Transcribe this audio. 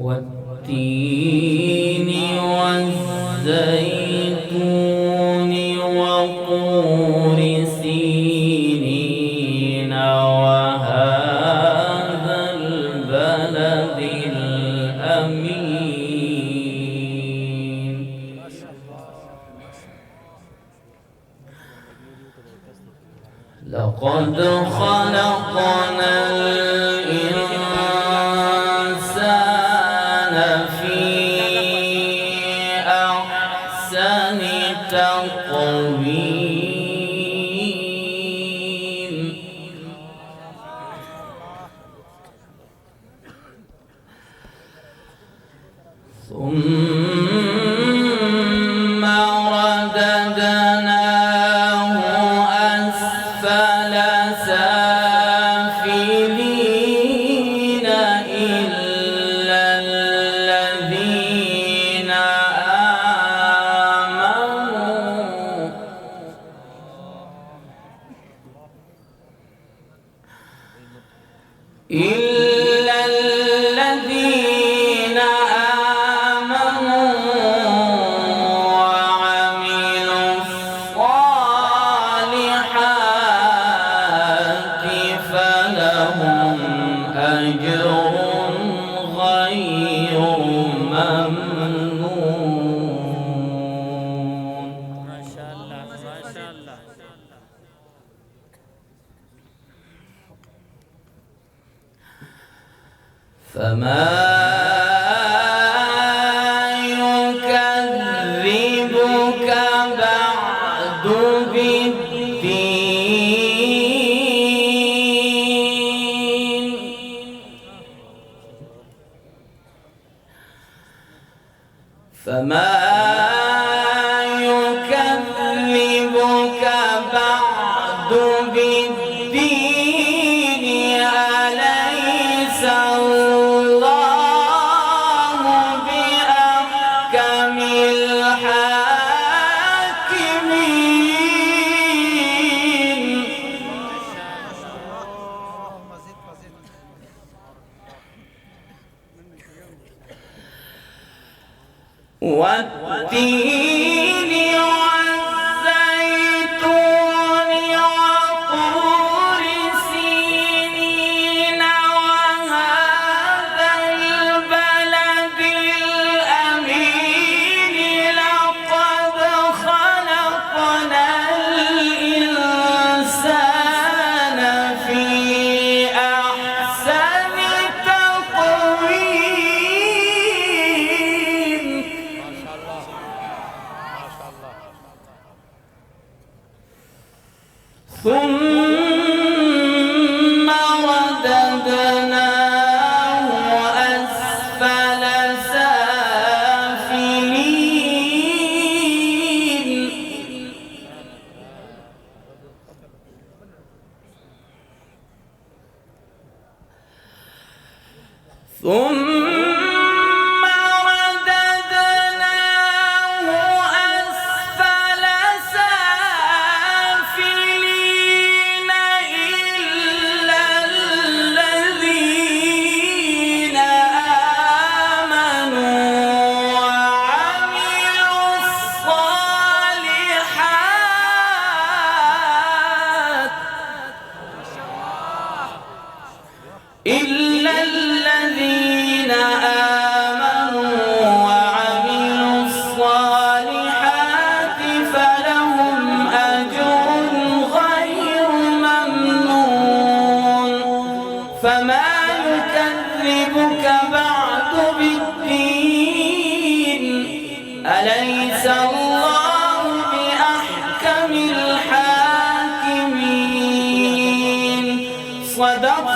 والتين والزيتون وطور سينين وهذا البلد الأمين لقد خلقنا الإنسان في أحسن تقويم ثم رددناه أسفل سافلين إلا الذين آمنوا وعملوا الصالحات فلهم أجر غير ممنون. ما شاء الله ما شاء الله. فما يكذبك بعد بالدين فما يكذبك بعد بالدين أليس الله بأحكم الحاكمين والتين والزيتون وطور سينين وهذا البلد الأمين لقد خلقنا الإنسان في أحسن تقويم ثم رددناه أسفل سافلين ثم رددناه أسفل سافلين إلا الذين آمنوا وعملوا الصالحات إلا الذين آمنوا وعملوا الصالحات فلهم أجر غير ممنون. فما يكذبك بعد بالدين أليس الله بأحكم الحاكمين. صدق